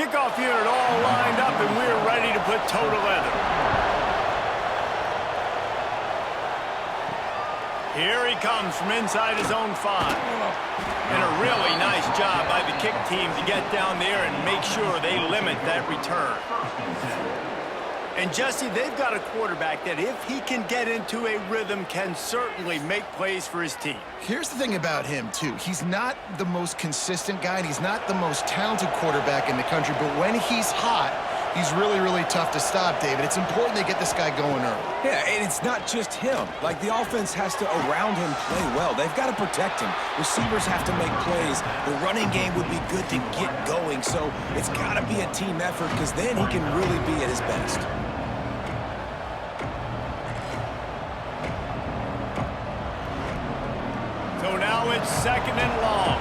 kickoff unit all lined up, and we're ready to put toe to leather. Here he comes from inside his own 5. And a really nice job by the kick team to get down there and make sure they limit that return. And Jesse, they've got a quarterback that if he can get into a rhythm can certainly make plays for his team. Here's the thing about him, too. He's not the most consistent guy, and he's not the most talented quarterback in the country, but when he's hot, he's really, really tough to stop, David. It's important they get this guy going early. Yeah, and it's not just him. Like, the offense has to, around him, play well. They've got to protect him. Receivers have to make plays. The running game would be good to get going, so it's got to be a team effort because then he can really be at his best. So now it's 2nd and long.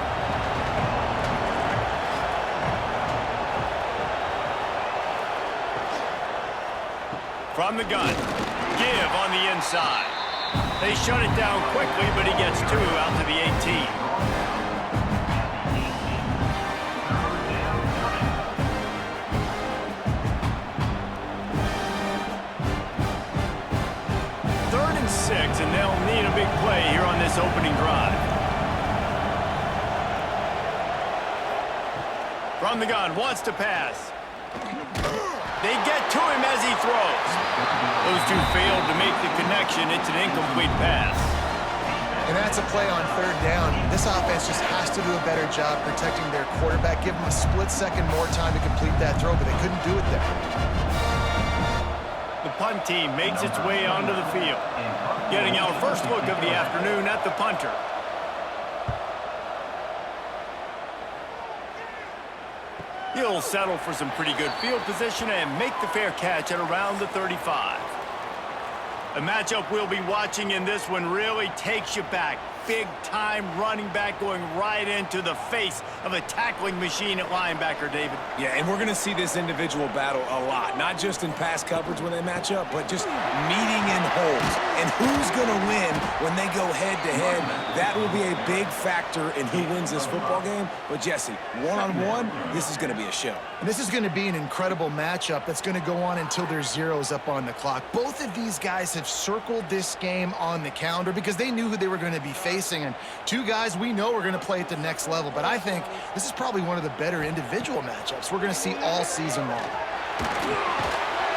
From the gun, give on the inside. They shut it down quickly, but he gets 2 out to the 18. Third and 6, and they'll need a big play here on this opening drive. From the gun, wants to pass. They get to him as he throws. Those two failed to make the connection. It's an incomplete pass. And that's a play on 3rd down. This offense just has to do a better job protecting their quarterback. Give him a split second more time to complete that throw, but they couldn't do it there. The punt team makes its way onto the field. Getting our first look of the afternoon at the punter. He'll settle for some pretty good field position and make the fair catch at around the 35. The matchup we'll be watching in this one really takes you back. Big-time running back going right into the face of a tackling machine at linebacker, David. Yeah, and we're going to see this individual battle a lot. Not just in pass coverage when they match up, but just meeting in holes. And who's going to win when they go head-to-head? That will be a big factor in who wins this football game. But, Jesse, one-on-one, this is going to be a show. And this is going to be an incredible matchup that's going to go on until there's zeros up on the clock. Both of these guys have circled this game on the calendar because they knew who they were going to be facing. And two guys we know are going to play at the next level. But I think this is probably one of the better individual matchups we're going to see all season long.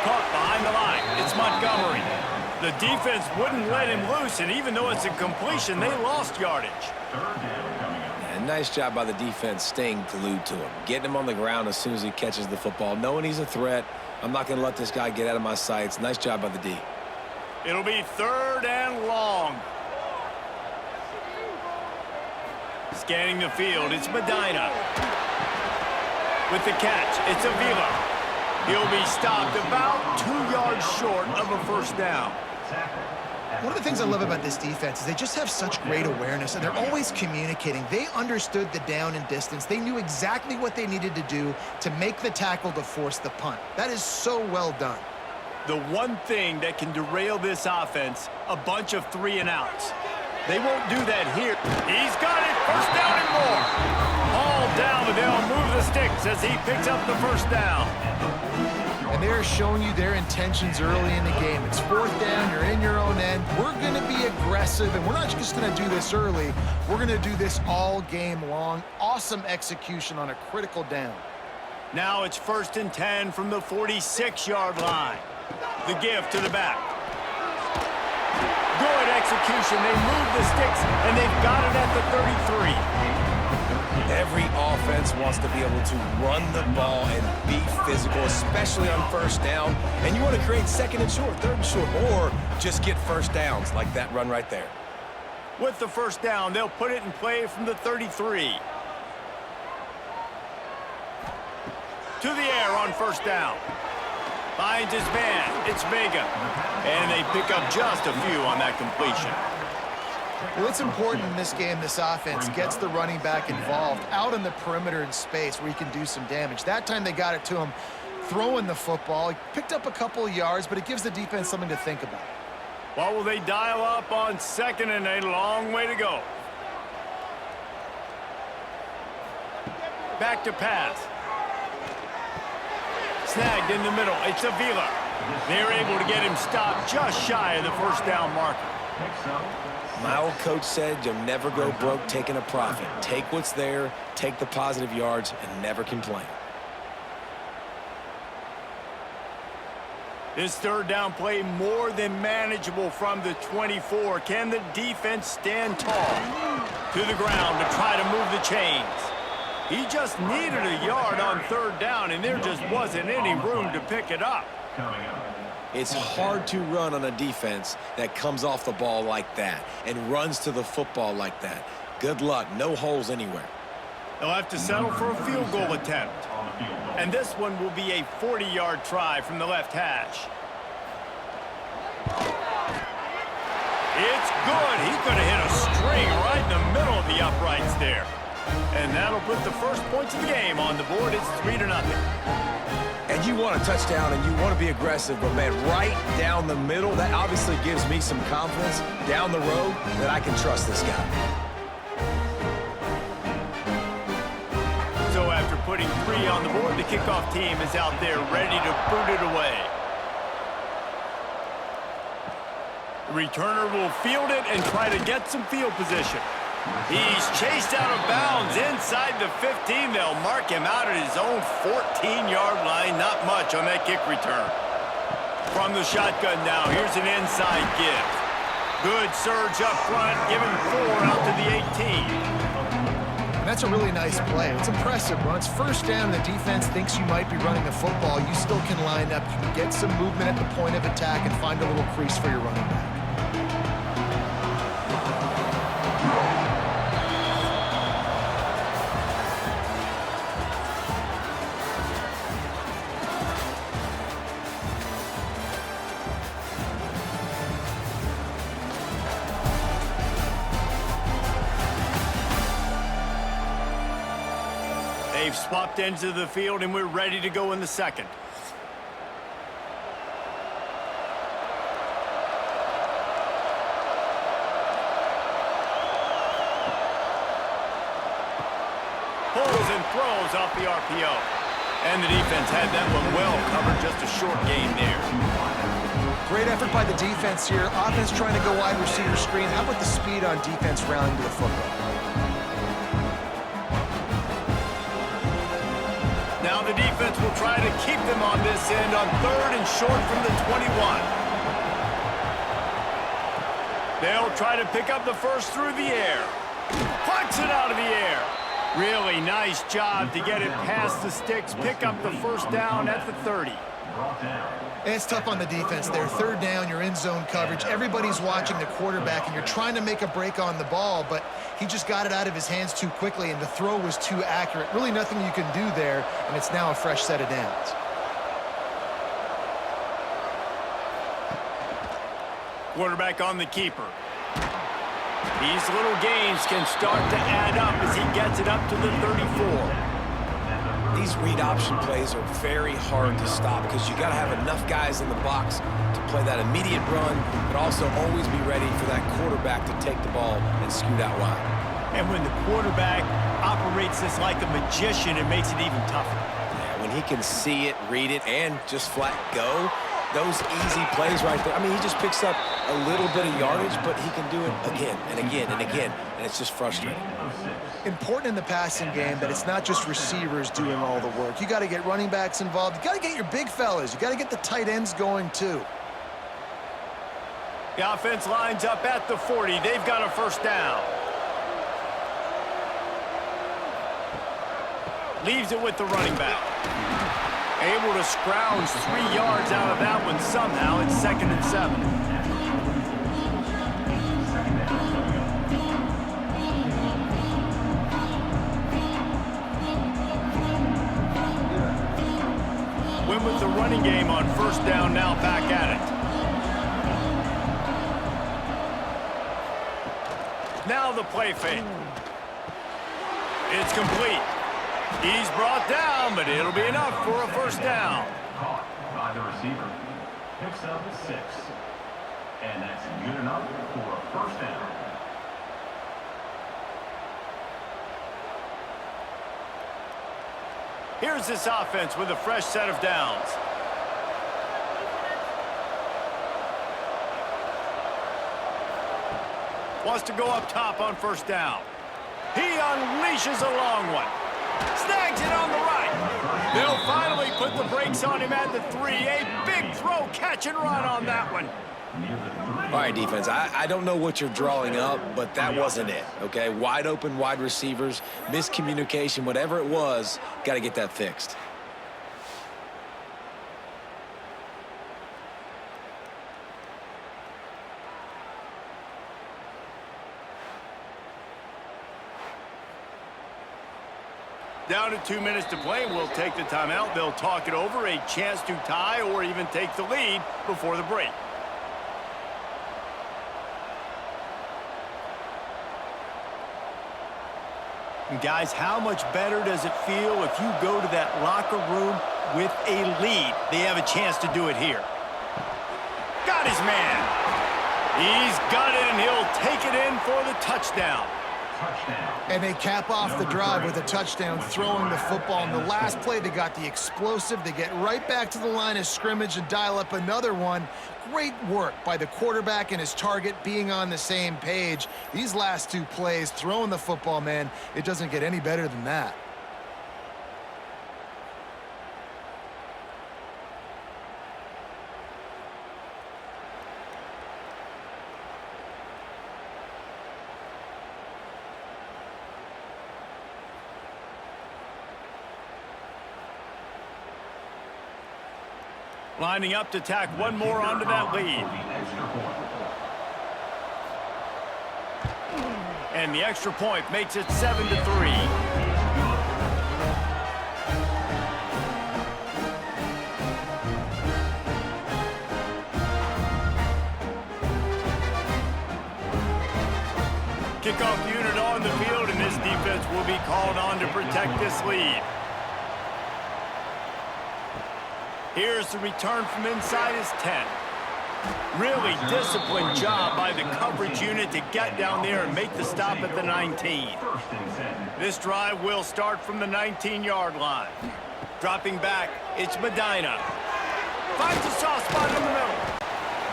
Caught behind the line. It's Montgomery. The defense wouldn't let him loose, and even though it's a completion, they lost yardage. And nice job by the defense staying glued to him, getting him on the ground as soon as he catches the football, knowing he's a threat. I'm not going to let this guy get out of my sights. Nice job by the D. It'll be 3rd and long. Scanning the field, it's Medina. With the catch, it's Avila. He'll be stopped about 2 yards short of a 1st down. One of the things I love about this defense is they just have such great awareness, and they're always communicating. They understood the down and distance. They knew exactly what they needed to do to make the tackle to force the punt. That is so well done. The one thing that can derail this offense, a bunch of 3-and-outs. They won't do that here. He's got it. 1st down and more. All down, but they'll move the sticks as he picks up the 1st down. And they're showing you their intentions early in the game. It's 4th down. You're in your own end. We're going to be aggressive, and we're not just going to do this early. We're going to do this all game long. Awesome execution on a critical down. Now it's 1st and 10 from the 46-yard line. The give to the back. Good execution. They move the sticks, and they've got it at the 33. Every offense wants to be able to run the ball and be physical, especially on 1st down. And you want to create 2nd and short, 3rd and short, or just get 1st downs like that run right there. With the 1st down, they'll put it in play from the 33. To the air on 1st down. Finds his man. It's Vega. And they pick up just a few on that completion. Well, it's important in this game this offense gets the running back involved out in the perimeter in space where he can do some damage. That time they got it to him throwing the football. He picked up a couple of yards, but it gives the defense something to think about. What will they dial up on 2nd and a long way to go? Back to pass. snagged in the middle. It's Avila. They're able to get him stopped just shy of the first down marker. My old coach said you'll never go broke taking a profit. Take what's there, take the positive yards, and never complain. This third down play more than manageable from the 24. Can the defense stand tall to the ground to try to move the chains? He just needed a yard on third down, and there just wasn't any room to pick it up. It's hard to run on a defense that comes off the ball like that and runs to the football like that. Good luck. No holes anywhere. They'll have to settle for a field goal attempt. And this one will be a 40-yard try from the left hash. It's good. He could have hit a string right in the middle of the uprights there. And that'll put the first points of the game on the board. It's 3-0. And you want a touchdown and you want to be aggressive, but man, right down the middle, that obviously gives me some confidence down the road that I can trust this guy. So after putting 3 on the board, the kickoff team is out there ready to boot it away. The returner will field it and try to get some field position. He's chased out of bounds inside the 15. They'll mark him out at his own 14-yard line. Not much on that kick return. From the shotgun now, here's an inside give. Good surge up front, giving 4 out to the 18. And that's a really nice play. It's impressive. When it's first down, the defense thinks you might be running the football. You still can line up. You can get some movement at the point of attack and find a little crease for your running back. They've swapped ends of the field, and we're ready to go in the second. Pulls and throws off the RPO. And the defense had that one well covered, just a short gain there. Great effort by the defense here. Offense trying to go wide receiver screen. How about the speed on defense rallying to the football? Now the defense will try to keep them on this end on 3rd and short from the 21. They'll try to pick up the first through the air. Punts it out of the air. Really nice job to get it past the sticks, pick up the first down at the 30. And it's tough on the defense there. 3rd down, you're in zone coverage. Everybody's watching the quarterback, and you're trying to make a break on the ball, but he just got it out of his hands too quickly, and the throw was too accurate. Really nothing you can do there, and it's now a fresh set of downs. Quarterback on the keeper. These little gains can start to add up as he gets it up to the 34. These read option plays are very hard to stop because you got to have enough guys in the box to play that immediate run, but also always be ready for that quarterback to take the ball and scoot out wide. And when the quarterback operates this like a magician, it makes it even tougher. Yeah, when he can see it, read it, and just flat go, those easy plays right there. I mean, he just picks up a little bit of yardage, but he can do it again and again and again, and it's just frustrating. Important in the passing game that it's not just receivers doing all the work. You got to get running backs involved. You got to get your big fellas. You got to get the tight ends going too. The offense lines up at the 40. They've got a first down. Leaves it with the running back. Able to scrounge 3 yards out of that one somehow. It's 2nd and 7. Win with the running game on first down, now back at it. Now the play fake. It's complete. He's brought down, but it'll be enough for a first down. Caught by the receiver. Picks up 6. And that's good enough for a first down. Here's this offense with a fresh set of downs. Wants to go up top on first down. He unleashes a long one. Snags it on the right. They'll finally put the brakes on him at the 3. A big throw, catch and run on that one. All right, defense, I don't know what you're drawing up, but that wasn't it, okay? Wide open wide receivers, miscommunication, whatever it was, got to get that fixed. Down to 2 minutes to play. We'll take the timeout. They'll talk it over, a chance to tie or even take the lead before the break. And guys, how much better does it feel if you go to that locker room with a lead? They have a chance to do it here. Got his man. He's got it, and he'll take it in for the touchdown. And they cap off the drive with a touchdown, throwing the football. In the last play, they got the explosive. They get right back to the line of scrimmage and dial up another one. Great work by the quarterback and his target being on the same page. These last 2 plays, throwing the football, man, it doesn't get any better than that. Lining up to tack one more onto that lead. And the extra point makes it 7-3. Kickoff unit on the field, and this defense will be called on to protect this lead. Here's the return from inside his 10. Really disciplined job by the coverage unit to get down there and make the stop at the 19. This drive will start from the 19-yard line. Dropping back, it's Medina. Finds a soft spot in the middle.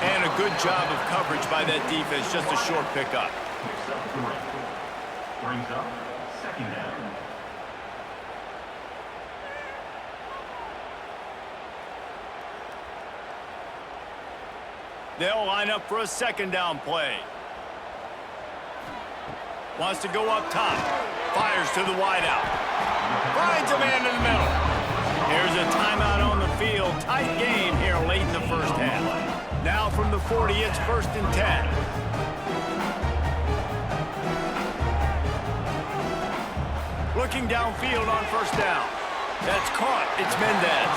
And a good job of coverage by that defense, just a short pickup. Brings up second down. They'll line up for a second down play. Wants to go up top. Fires to the wideout. Finds a man in the middle. Here's a timeout on the field. Tight game here late in the first half. Now from the 40, it's 1st and 10. Looking downfield on first down. That's caught. It's Mendez.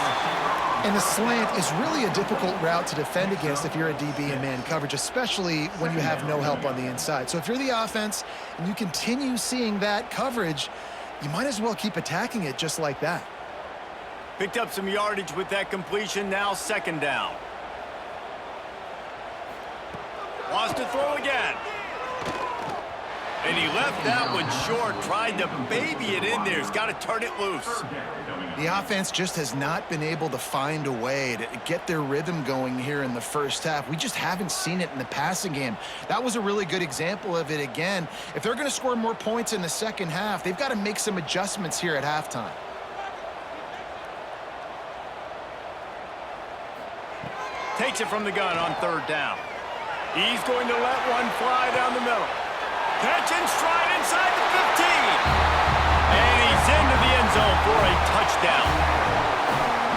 And the slant is really a difficult route to defend against if you're a DB in man coverage, especially when you have no help on the inside. So if you're the offense and you continue seeing that coverage, you might as well keep attacking it just like that. Picked up some yardage with that completion. Now second down. Wants to throw again. And he left that one short. Tried to baby it in there. He's got to turn it loose. The offense just has not been able to find a way to get their rhythm going here in the first half. We just haven't seen it in the passing game. That was a really good example of it again. If they're going to score more points in the second half, they've got to make some adjustments here at halftime. Takes it from the gun on third down. He's going to let one fly down the middle. Catch and stride inside the 15. And he's into the end zone for a touchdown.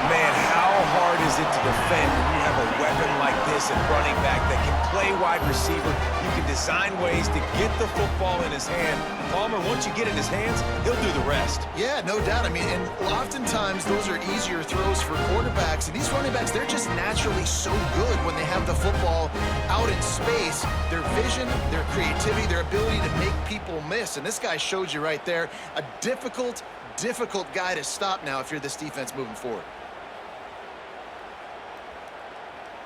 Man, how hard is it to defend when you have a weapon like this at running back that can play wide receiver? You can design ways to get the football in his hand. Palmer, once you get it in his hands, he'll do the rest. Yeah, no doubt. I mean, and oftentimes those are easier throws for quarterbacks. And these running backs, they're just naturally so good when they have the football out in space. Their vision, their creativity, their ability to make people miss. And this guy showed you right there, a difficult guy to stop now if you're this defense moving forward.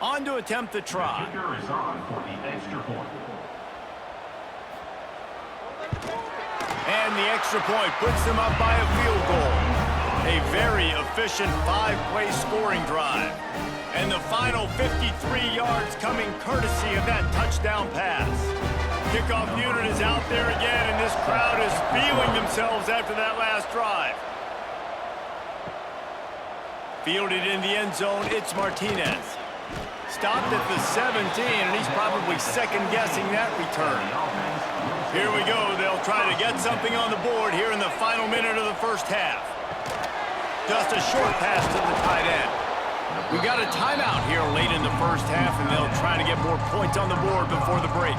On to attempt the try. The kicker is on for the extra point. And the extra point puts them up by a field goal. A very efficient 5-play scoring drive. And the final 53 yards coming courtesy of that touchdown pass. Kickoff unit is out there again, and this crowd is feeling themselves after that last drive. Fielded in the end zone, it's Martinez. Stopped at the 17, and he's probably second-guessing that return. Here we go. They'll try to get something on the board here in the final minute of the first half. Just a short pass to the tight end. We got a timeout here late in the first half, and they'll try to get more points on the board before the break.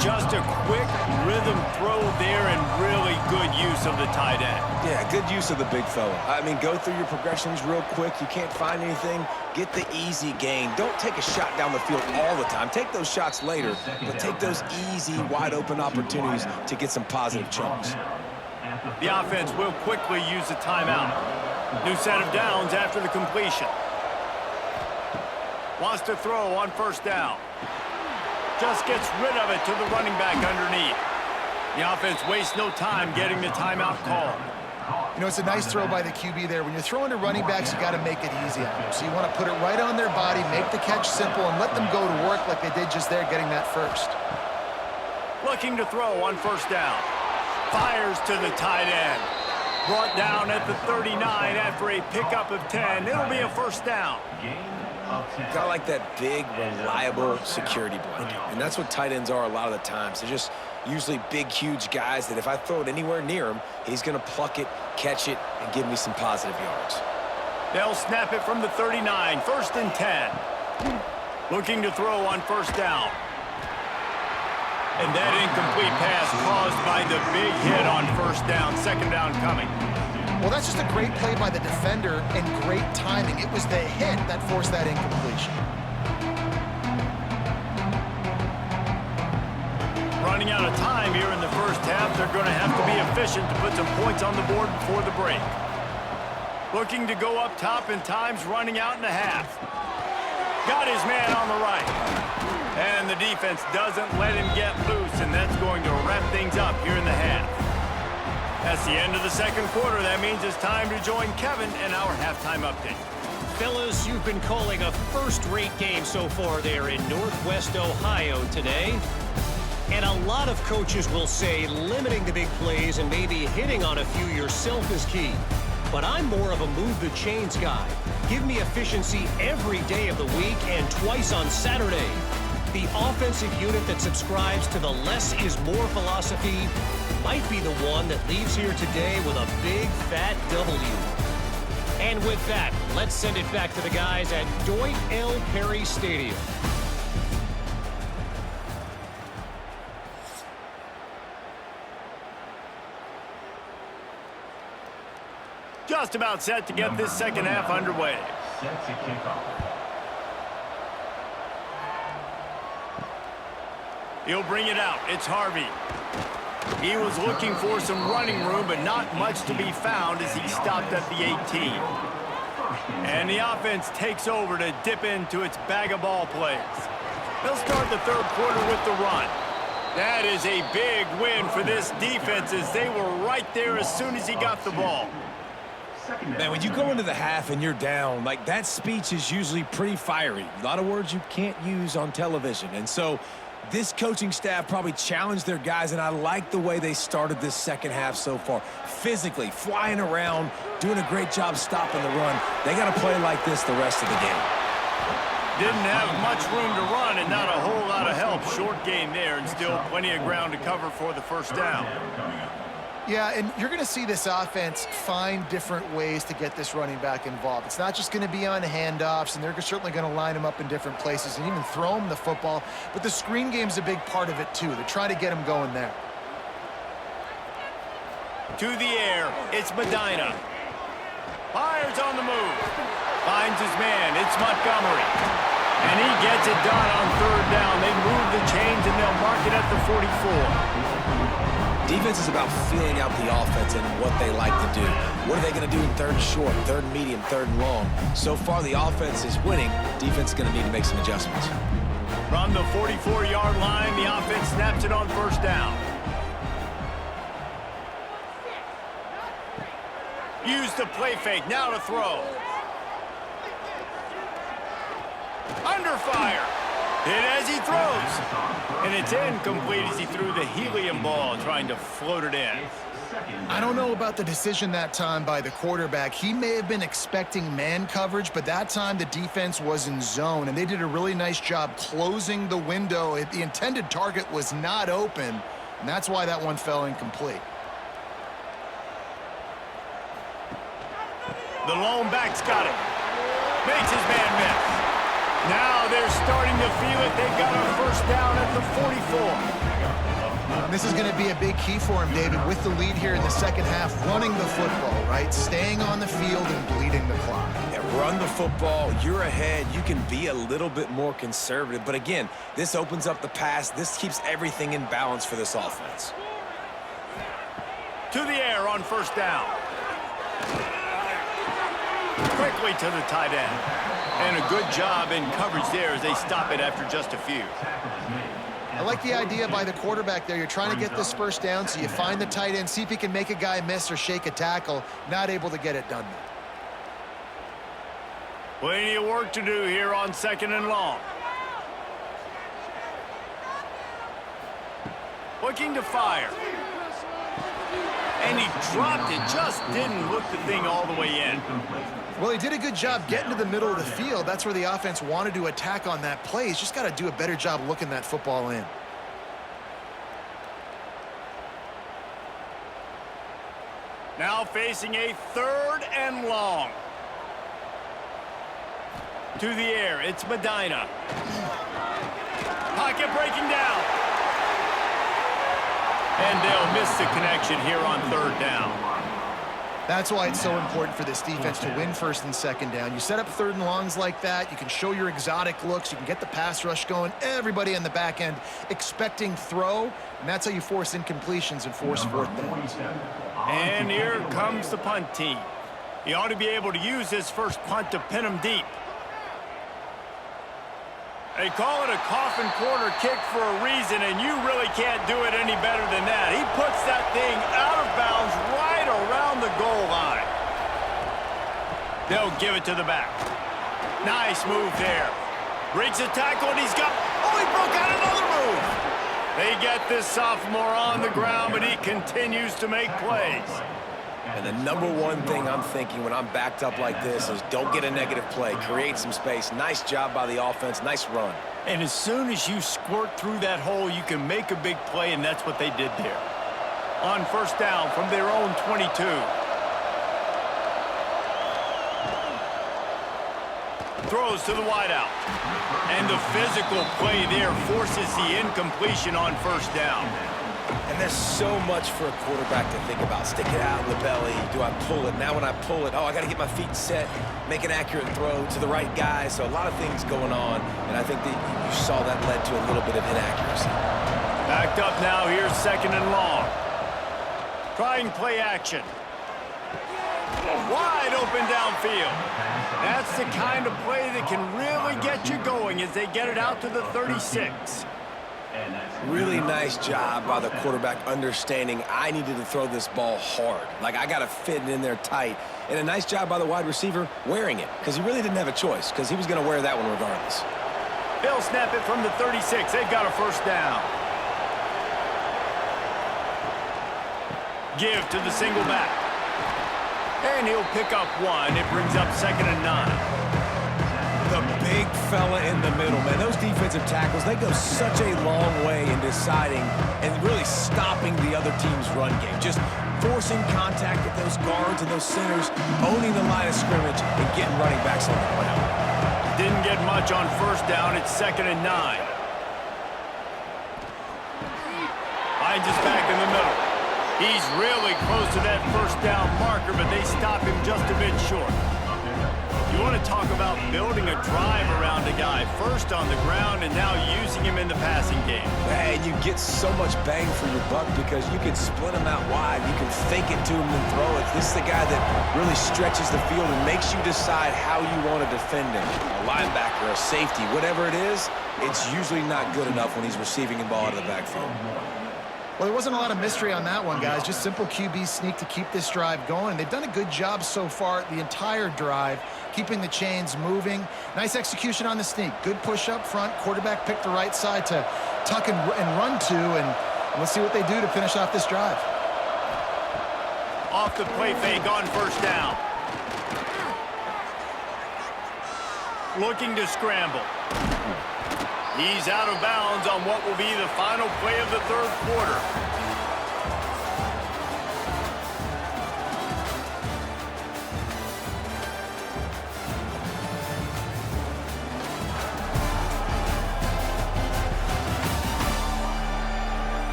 Just a quick rhythm throw there and really good use of the tight end. Yeah, good use of the big fella. I mean, go through your progressions real quick. You can't find anything. Get the easy gain. Don't take a shot down the field all the time. Take those shots later, but take those easy, wide-open opportunities to get some positive chunks. The offense will quickly use a timeout. New set of downs after the completion. Wants to throw on first down. Just gets rid of it to the running back underneath. The offense wastes no time getting the timeout called. You know, it's a nice throw by the QB there. When you're throwing to running backs, you got to make it easy on them. So you want to put it right on their body, make the catch simple, and let them go to work like they did just there, getting that first. Looking to throw on first down. Fires to the tight end. Brought down at the 39 after a pickup of 10. It'll be a first down. Kind of like that big, reliable security blanket. And that's what tight ends are a lot of the times. They're just usually big, huge guys that if I throw it anywhere near him, he's going to pluck it, catch it, and give me some positive yards. They'll snap it from the 39, first and 10. Looking to throw on first down. And that incomplete pass caused by the big hit on first down, second down coming. Well, that's just a great play by the defender and great timing. It was the hit that forced that incompletion. Running out of time here in the first half, they're going to have to be efficient to put some points on the board before the break. Looking to go up top, and time's running out in the half. Got his man on the right. And the defense doesn't let him get loose, and that's going to wrap things up here in the half. That's the end of the second quarter. That means it's time to join Kevin in our halftime update. Fellas, you've been calling a first-rate game so far there in Northwest Ohio today. And a lot of coaches will say limiting the big plays and maybe hitting on a few yourself is key. But I'm more of a move-the-chains guy. Give me efficiency every day of the week and twice on Saturday. The offensive unit that subscribes to the less is more philosophy might be the one that leaves here today with a big, fat W. And with that, let's send it back to the guys at Doyt L. Perry Stadium. Just about set to get this second half underway. Set to kick off. He'll bring it out. It's Harvey. He was looking for some running room, but not much to be found as he stopped at the 18. And the offense takes over to dip into its bag of ball plays. They'll start the third quarter with the run. That is a big win for this defense as they were right there as soon as he got the ball. Man, when you go into the half and you're down, like that speech is usually pretty fiery. A lot of words you can't use on television. And so this coaching staff probably challenged their guys, and I like the way they started this second half so far. Physically, flying around, doing a great job stopping the run. They got to play like this the rest of the game. Didn't have much room to run and not a whole lot of help. Short gain there and still plenty of ground to cover for the first down. Yeah, and you're going to see this offense find different ways to get this running back involved. It's not just going to be on handoffs, and they're certainly going to line him up in different places and even throw him the football. But the screen game's a big part of it, too. They're trying to get him going there. To the air, it's Medina. Fires on the move. Finds his man. It's Montgomery. And he gets it done on third down. They move the chains, and they'll mark it at the 44. Defense is about feeling out the offense and what they like to do. What are they going to do in third and short, third and medium, third and long? So far, the offense is winning. Defense is going to need to make some adjustments. From the 44-yard line, the offense snaps it on first down. Use the play fake, now to throw. Under fire. Hit as he throws. And it's incomplete as he threw the helium ball, trying to float it in. I don't know about the decision that time by the quarterback. He may have been expecting man coverage, but that time the defense was in zone, and they did a really nice job closing the window. The intended target was not open, and that's why that one fell incomplete. The lone back's got it. Makes his man miss. Now they're starting to feel it. They've got a first down at the 44. This is going to be a big key for him, David, with the lead here in the second half, running the football, right? Staying on the field and bleeding the clock. Yeah, run the football. You're ahead. You can be a little bit more conservative. But again, this opens up the pass. This keeps everything in balance for this offense. To the air on first down. Quickly to the tight end. And a good job in coverage there as they stop it after just a few. I like the idea by the quarterback there. You're trying to get this first down, so you find the tight end, see if he can make a guy miss or shake a tackle. Not able to get it done. Plenty of work to do here on second and long. Looking to fire. And he dropped it, just didn't look the thing all the way in. Well, he did a good job getting to the middle of the field. That's where the offense wanted to attack on that play. He's just got to do a better job looking that football in. Now facing a third and long. To the air, it's Medina. Pocket breaking down. And they'll miss the connection here on third down. That's why it's so important for this defense to win first and second down. You set up third and longs like that, you can show your exotic looks, you can get the pass rush going, everybody on the back end expecting throw, and that's how you force incompletions and force fourth downs. And here comes the punt team. He ought to be able to use this first punt to pin him deep. They call it a coffin corner kick for a reason, and you really can't do it any better than that. He puts that thing out of bounds right around the goal line. They'll give it to the back. Nice move there. Breaks a tackle, and he's got... Oh, he broke out another move. They get this sophomore on the ground, but he continues to make plays. And the number one thing I'm thinking when I'm backed up like this is don't get a negative play. Create some space. Nice job by the offense. Nice run. And as soon as you squirt through that hole, you can make a big play, and that's what they did there. On first down from their own 22. Throws to the wideout. And the physical play there forces the incompletion on first down. And there's so much for a quarterback to think about. Stick it out in the belly. Do I pull it? Now when I pull it, oh, I got to get my feet set, make an accurate throw to the right guy. So a lot of things going on, and I think that you saw that led to a little bit of inaccuracy. Backed up now, here's second and long. Trying play action. Wide open downfield. That's the kind of play that can really get you going as they get it out to the 36. Really nice job by the quarterback understanding I needed to throw this ball hard. Like, I got to fit it in there tight. And a nice job by the wide receiver wearing it, because he really didn't have a choice, because he was going to wear that one regardless. They'll snap it from the 36. They've got a first down. Give to the single back. And he'll pick up one. It brings up second and 9. The big fella in the middle, man. Those defensive tackles, they go such a long way in deciding and really stopping the other team's run game. Just forcing contact with those guards and those centers, owning the line of scrimmage, and getting running backs on the ground. Didn't get much on first down. It's second and 9. Finds us back in the middle. He's really close to that first down marker, but they stop him just a bit short. You want to talk about building a drive around a guy, first on the ground and now using him in the passing game. And you get so much bang for your buck because you can split him out wide. You can fake it to him and throw it. This is the guy that really stretches the field and makes you decide how you want to defend him. A linebacker, a safety, whatever it is, it's usually not good enough when he's receiving the ball out of the backfield. Well, there wasn't a lot of mystery on that one, guys. Just simple QB sneak to keep this drive going. They've done a good job so far the entire drive, keeping the chains moving. Nice execution on the sneak. Good push up front. Quarterback picked the right side to tuck and run to, and let's see what they do to finish off this drive. Off the play fake on first down. Looking to scramble. He's out of bounds on what will be the final play of the third quarter.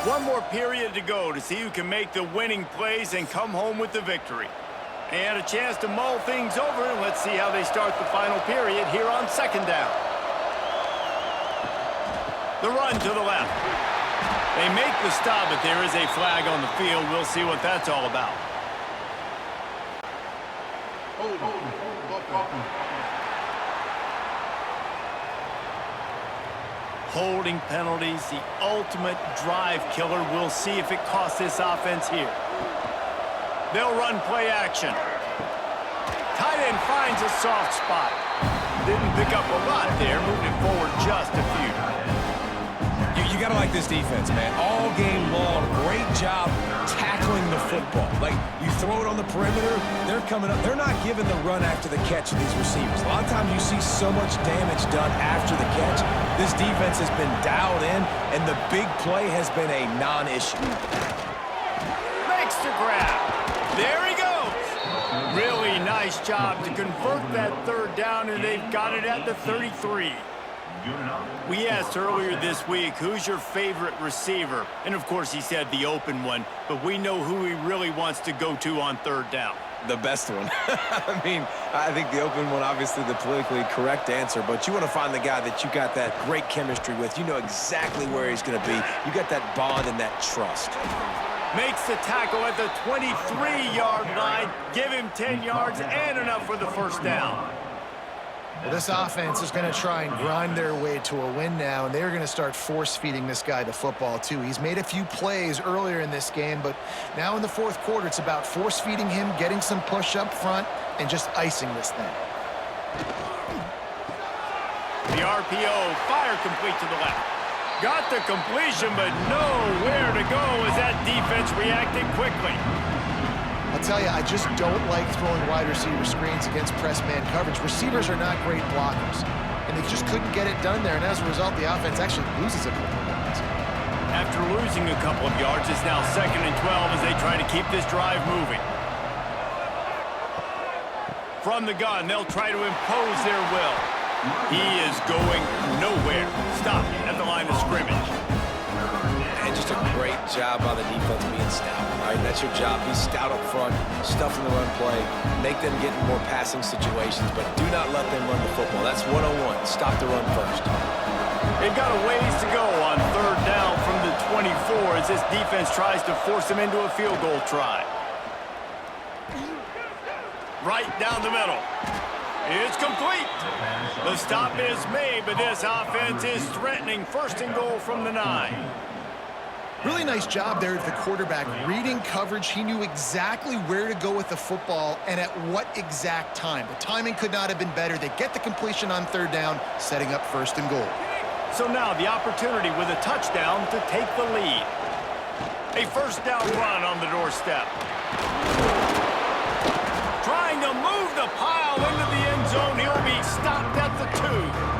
One more period to go to see who can make the winning plays and come home with the victory. And a chance to mull things over, and let's see how they start the final period here on second down. The run to the left. They make the stop, but there is a flag on the field. We'll see what that's all about. Holding penalties, the ultimate drive killer. We'll see if it costs this offense here. They'll run play action. Tight end finds a soft spot. Didn't pick up a lot there, moved it forward just a few. You got to like this defense, man. All game long, great job tackling the football. Like, you throw it on the perimeter, they're coming up. They're not giving the run after the catch to these receivers. A lot of times you see so much damage done after the catch. This defense has been dialed in, and the big play has been a non-issue. Makes the grab. There he goes. Really nice job to convert that third down, and they've got it at the 33. We asked earlier this week, who's your favorite receiver? And, of course, he said the open one, but we know who he really wants to go to on third down. The best one. I mean, I think the open one, obviously the politically correct answer, but you want to find the guy that you got that great chemistry with. You know exactly where he's going to be. You got that bond and that trust. Makes the tackle at the 23-yard line. Give him 10 yards and enough for the first down. Well, this offense is going to try and grind their way to a win now, and they're going to start force-feeding this guy the football, too. He's made a few plays earlier in this game, but now in the fourth quarter, it's about force-feeding him, getting some push up front, and just icing this thing. The RPO, fire complete to the left. Got the completion, but nowhere to go as that defense reacted quickly. I'll tell you, I just don't like throwing wide receiver screens against press man coverage. Receivers are not great blockers, and they just couldn't get it done there, and as a result, the offense actually loses a couple of yards. After losing a couple of yards, it's now 2nd and 12 as they try to keep this drive moving. From the gun, they'll try to impose their will. He is going nowhere. Stop at the line of scrimmage. And just a great job by the defense being stout. All right, that's your job. Be stout up front, stuff in the run play, make them get in more passing situations, but do not let them run the football. That's 101. Stop the run first. They've got a ways to go on third down from the 24 as this defense tries to force them into a field goal try. Right down the middle. It's complete. The stop is made, but this offense is threatening 1st and goal from the 9. Really nice job there of the quarterback. Reading coverage, he knew exactly where to go with the football and at what exact time. The timing could not have been better. They get the completion on third down, setting up 1st and goal. So now the opportunity with a touchdown to take the lead. A 1st down run on the doorstep. Trying to move the pile into the end zone. He'll be stopped at the 2.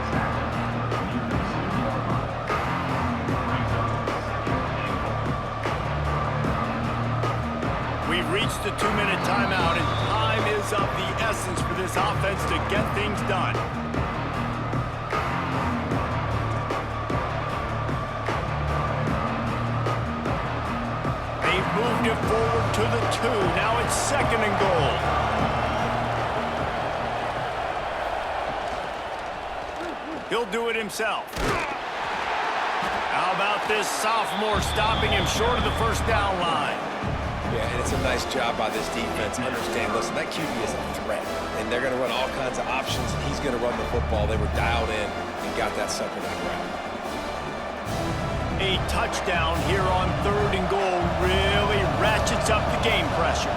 We've reached the 2-minute timeout, and time is of the essence for this offense to get things done. They've moved it forward to the 2. Now it's 2nd and goal. He'll do it himself. How about this sophomore stopping him short of the 1st down line? Yeah, and it's a nice job by this defense. Understand, listen, that QB is a threat, and they're going to run all kinds of options, and he's going to run the football. They were dialed in and got that sucker that grab. A touchdown here on 3rd and goal really ratchets up the game pressure.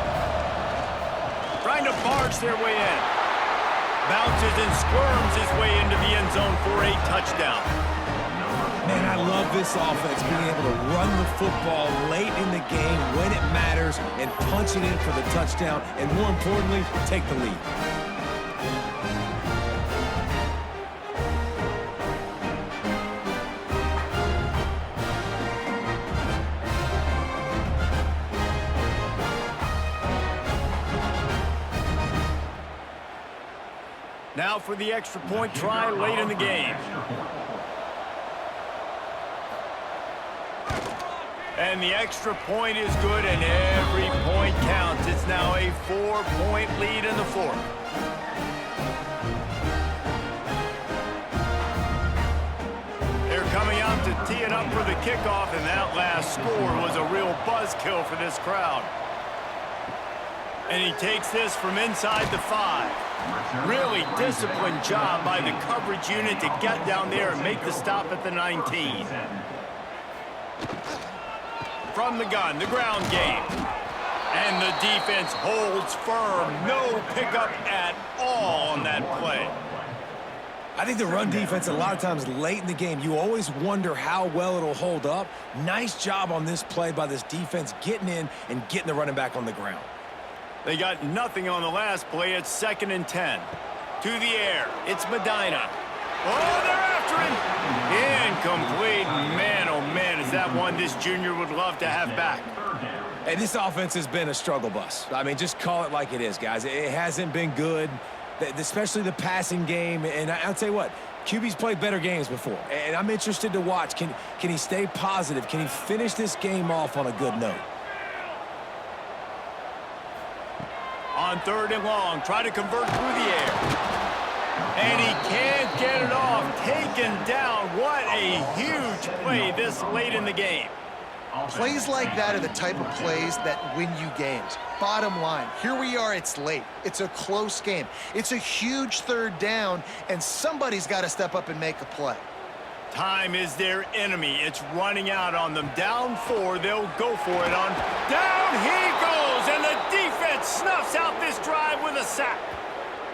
Trying to barge their way in. Bounces and squirms his way into the end zone for a touchdown. Man, I love this offense being able to run the football late in the game when it matters and punch it in for the touchdown, and more importantly, take the lead. Now for the extra point try late in the game. And the extra point is good, and every point counts. It's now a 4-point lead in the 4th. They're coming out to tee it up for the kickoff, and that last score was a real buzzkill for this crowd. And he takes this from inside the 5. Really disciplined job by the coverage unit to get down there and make the stop at the 19. From the gun, the ground game. And the defense holds firm. No pickup at all on that play. I think the run defense, a lot of times late in the game, you always wonder how well it'll hold up. Nice job on this play by this defense getting in and getting the running back on the ground. They got nothing on the last play. It's 2nd and 10. To the air. It's Medina. Oh, they're after him. Incomplete. Man, oh, man, is that one this junior would love to have back. Hey, this offense has been a struggle bus. I mean, just call it like it is, guys. It hasn't been good, especially the passing game. And I'll tell you what, QB's played better games before. And I'm interested to watch. Can he stay positive? Can he finish this game off on a good note? On 3rd and long, try to convert through the air. And he can't get it off. Taken down. What a huge play this late in the game. Plays like that are the type of plays that win you games. Bottom line, here we are, it's late. It's a close game. It's a huge 3rd down, and somebody's got to step up and make a play. Time is their enemy. It's running out on them. Down 4, they'll go for it on. Down he goes, and the defense snuffs out this drive with a sack.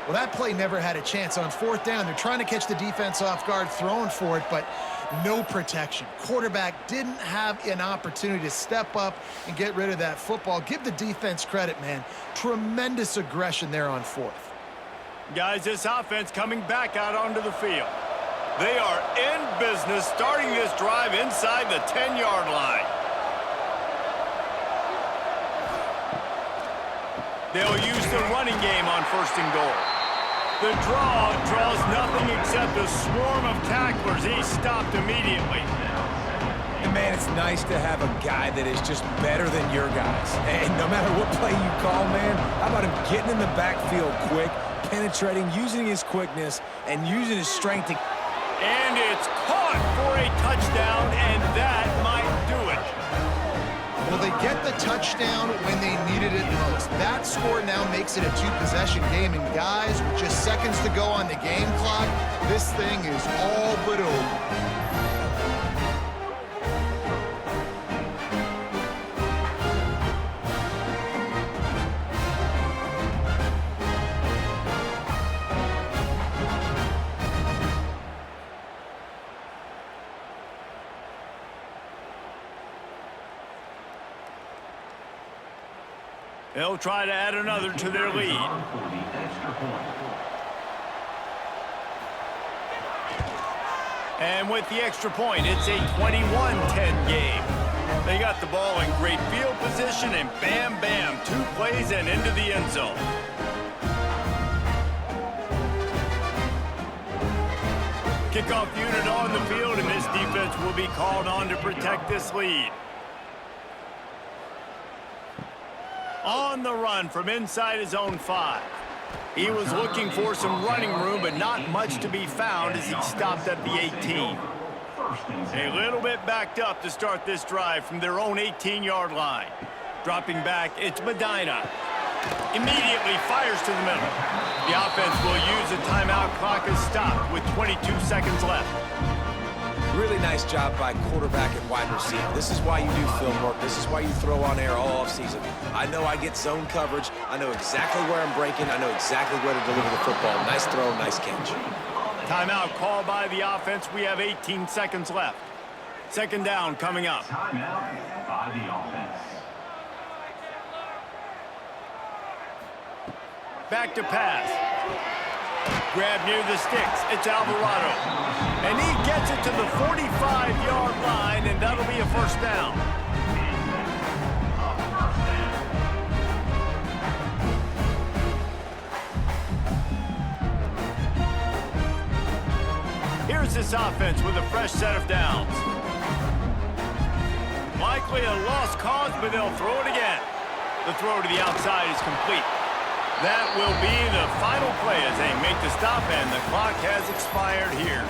Well, that play never had a chance. On 4th down, they're trying to catch the defense off guard, throwing for it, but no protection. Quarterback didn't have an opportunity to step up and get rid of that football. Give the defense credit, man. Tremendous aggression there on 4th. Guys, this offense coming back out onto the field. They are in business, starting this drive inside the 10-yard line. They'll use the running game on 1st and goal. The draw draws nothing except a swarm of tacklers. He's stopped immediately. And man, it's nice to have a guy that is just better than your guys. And no matter what play you call, man, how about him getting in the backfield quick, penetrating, using his quickness, and using his strength to... And it's caught for a touchdown, and that might do it. Well, they get the touchdown when they needed it most. That score now makes it a 2-possession game, and guys, with just seconds to go on the game clock, this thing is all but over. They'll try to add another to their lead. And with the extra point, it's a 21-10 game. They got the ball in great field position, and bam, bam, 2 plays and into the end zone. Kickoff unit on the field, and this defense will be called on to protect this lead. On the run from inside his own 5. He was looking for some running room, but not much to be found as he stopped at the 18. A little bit backed up to start this drive from their own 18-yard line. Dropping back, it's Medina. Immediately fires to the middle. The offense will use a timeout. Clock is stopped with 22 seconds left. Really nice job by quarterback and wide receiver. This is why you do film work. This is why you throw on air all offseason. I know I get zone coverage. I know exactly where I'm breaking. I know exactly where to deliver the football. Nice throw, nice catch. Timeout called by the offense. We have 18 seconds left. Second down coming up. Timeout by the offense. Back to pass. Grab near the sticks. It's Alvarado. And he gets it to the 45-yard line, and that'll be a first down. Here's this offense with a fresh set of downs. Likely a lost cause, but they'll throw it again. The throw to the outside is complete. That will be the final play as they make the stop, and the clock has expired here.